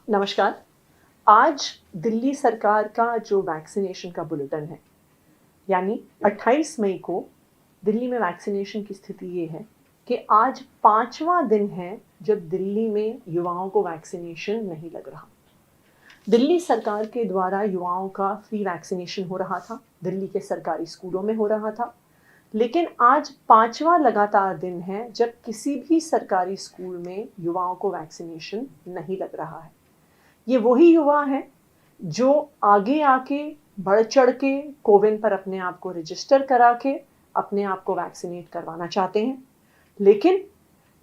नमस्कार। आज दिल्ली सरकार का जो वैक्सीनेशन का बुलेटिन है, यानी 28 मई को दिल्ली में वैक्सीनेशन की स्थिति ये है कि आज 5वां दिन है जब दिल्ली में युवाओं को वैक्सीनेशन नहीं लग रहा। दिल्ली सरकार के द्वारा युवाओं का फ्री वैक्सीनेशन हो रहा था, दिल्ली के सरकारी स्कूलों में हो रहा था, लेकिन आज 5वां लगातार दिन है जब किसी भी सरकारी स्कूल में युवाओं को वैक्सीनेशन नहीं लग रहा है। ये वही युवा हैं जो आगे आके बढ़ चढ़ के कोविन पर अपने आप को रजिस्टर करा के अपने आप को वैक्सीनेट करवाना चाहते हैं, लेकिन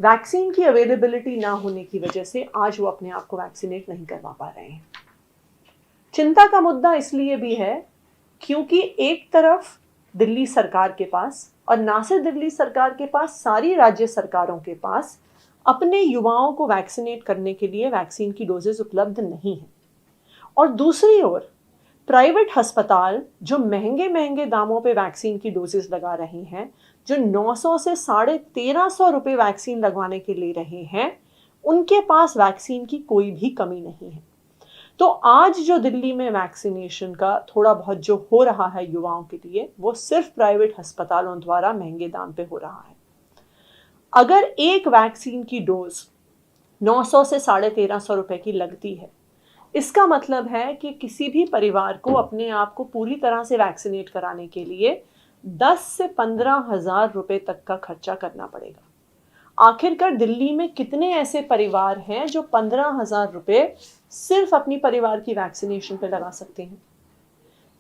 वैक्सीन की अवेलेबिलिटी ना होने की वजह से आज वो अपने आप को वैक्सीनेट नहीं करवा पा रहे हैं। चिंता का मुद्दा इसलिए भी है क्योंकि एक तरफ दिल्ली सरकार के पास, और ना सिर्फ दिल्ली सरकार के पास, सारी राज्य सरकारों के पास अपने युवाओं को वैक्सीनेट करने के लिए वैक्सीन की डोजेस उपलब्ध नहीं है। और दूसरी ओर प्राइवेट अस्पताल जो महंगे महंगे दामों पे वैक्सीन की डोजेस लगा रहे हैं, जो 900 से 1350 रुपए वैक्सीन लगवाने के ले रहे हैं, उनके पास वैक्सीन की कोई भी कमी नहीं है। तो आज जो दिल्ली में वैक्सीनेशन का थोड़ा बहुत जो हो रहा है युवाओं के लिए, वो सिर्फ प्राइवेट अस्पतालों द्वारा महंगे दाम पे हो रहा है। अगर एक वैक्सीन की डोज 900 से 1350 रुपए की लगती है, इसका मतलब है कि किसी भी परिवार को अपने आप को पूरी तरह से वैक्सीनेट कराने के लिए 10 से 15 हजार रुपए तक का खर्चा करना पड़ेगा। आखिरकार दिल्ली में कितने ऐसे परिवार हैं जो 15 हजार रुपए सिर्फ अपनी परिवार की वैक्सीनेशन पे लगा सकते हैं?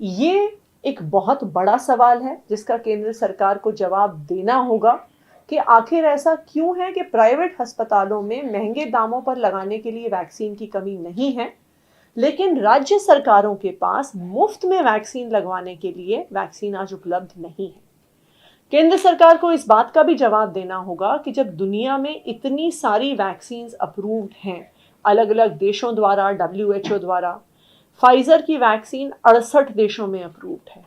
ये एक बहुत बड़ा सवाल है जिसका केंद्र सरकार को जवाब देना होगा कि आखिर ऐसा क्यों है कि प्राइवेट अस्पतालों में महंगे दामों पर लगाने के लिए वैक्सीन की कमी नहीं है, लेकिन राज्य सरकारों के पास मुफ्त में वैक्सीन लगवाने के लिए वैक्सीन आज उपलब्ध नहीं है। केंद्र सरकार को इस बात का भी जवाब देना होगा कि जब दुनिया में इतनी सारी वैक्सीन अप्रूव्ड हैं, अलग अलग देशों द्वारा, WHO द्वारा, फाइजर की वैक्सीन 68 देशों में अप्रूव्ड है,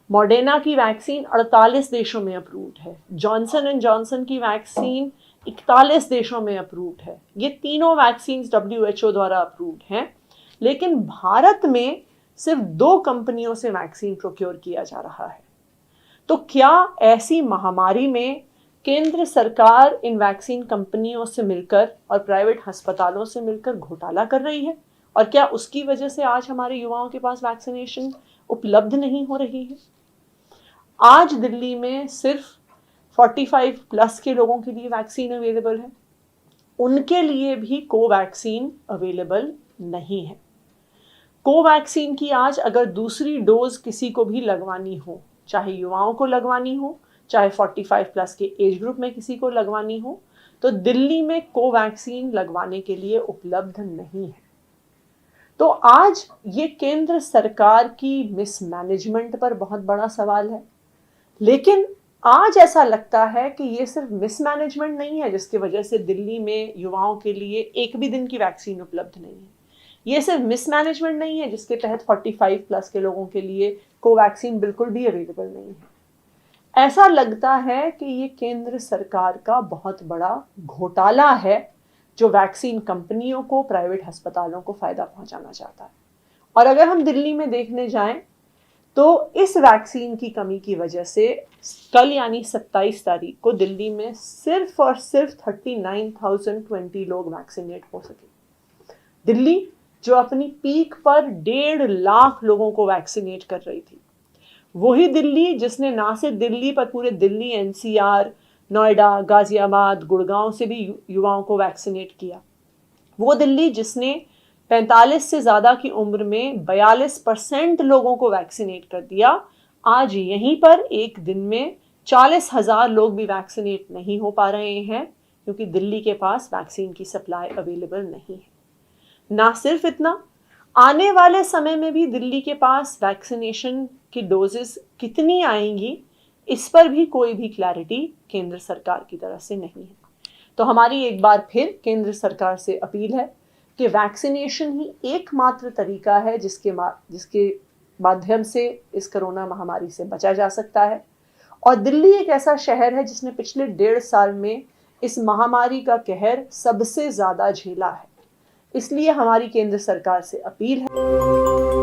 मॉडर्ना की वैक्सीन 48 देशों में अप्रूव्ड है, जॉनसन एंड जॉनसन की वैक्सीन 41 देशों में अप्रूव्ड है। ये तीनों वैक्सीन WHO द्वारा अप्रूव्ड हैं, लेकिन भारत में सिर्फ 2 कंपनियों से वैक्सीन प्रोक्योर किया जा रहा है। तो क्या ऐसी महामारी में केंद्र सरकार इन वैक्सीन कंपनियों से मिलकर और प्राइवेट अस्पतालों से मिलकर घोटाला कर रही है? और क्या उसकी वजह से आज हमारे युवाओं के पास वैक्सीनेशन उपलब्ध नहीं हो रही है? आज दिल्ली में सिर्फ 45 प्लस के लोगों के लिए वैक्सीन अवेलेबल है, उनके लिए भी कोवैक्सीन अवेलेबल नहीं है। कोवैक्सीन की आज अगर दूसरी डोज किसी को भी लगवानी हो, चाहे युवाओं को लगवानी हो, चाहे 45 प्लस के एज ग्रुप में किसी को लगवानी हो, तो दिल्ली में कोवैक्सीन लगवाने के लिए उपलब्ध नहीं है। तो आज ये केंद्र सरकार की मिसमैनेजमेंट पर बहुत बड़ा सवाल है, लेकिन आज ऐसा लगता है कि ये सिर्फ मिसमैनेजमेंट नहीं है जिसकी वजह से दिल्ली में युवाओं के लिए एक भी दिन की वैक्सीन उपलब्ध नहीं है। ये सिर्फ मिसमैनेजमेंट नहीं है जिसके तहत 45 प्लस के लोगों के लिए कोवैक्सीन बिल्कुल भी अवेलेबल नहीं है। ऐसा लगता है कि ये केंद्र सरकार का बहुत बड़ा घोटाला है जो वैक्सीन कंपनियों को, प्राइवेट अस्पतालों को फायदा पहुंचाना चाहता है। और अगर हम दिल्ली में देखने जाएं तो इस वैक्सीन की कमी की वजह से कल यानी 27 तारीख को दिल्ली में सिर्फ और सिर्फ 39,020 लोग वैक्सीनेट हो सके। दिल्ली जो अपनी पीक पर 1.5 लाख लोगों को वैक्सीनेट कर रही थी, वही दिल्ली जिसने ना सिर्फ दिल्ली पर पूरे दिल्ली, NCR, नोएडा, गाजियाबाद, गुड़गांव से भी युवाओं को वैक्सीनेट किया, वो दिल्ली जिसने 45 से ज़्यादा की उम्र में 42% लोगों को वैक्सीनेट कर दिया, आज यहीं पर एक दिन में 40,000 लोग भी वैक्सीनेट नहीं हो पा रहे हैं क्योंकि दिल्ली के पास वैक्सीन की सप्लाई अवेलेबल नहीं है। ना सिर्फ इतना, आने वाले समय में भी दिल्ली के पास वैक्सीनेशन की डोजेस कितनी आएंगी, इस पर भी कोई भी क्लैरिटी केंद्र सरकार की तरफ से नहीं है। तो हमारी एक बार फिर केंद्र सरकार से अपील है कि वैक्सीनेशन ही एकमात्र तरीका है जिसके माध्यम से इस कोरोना महामारी से बचा जा सकता है। और दिल्ली एक ऐसा शहर है जिसने पिछले 1.5 साल में इस महामारी का कहर सबसे ज़्यादा झेला है। इसलिए हमारी केंद्र सरकार से अपील है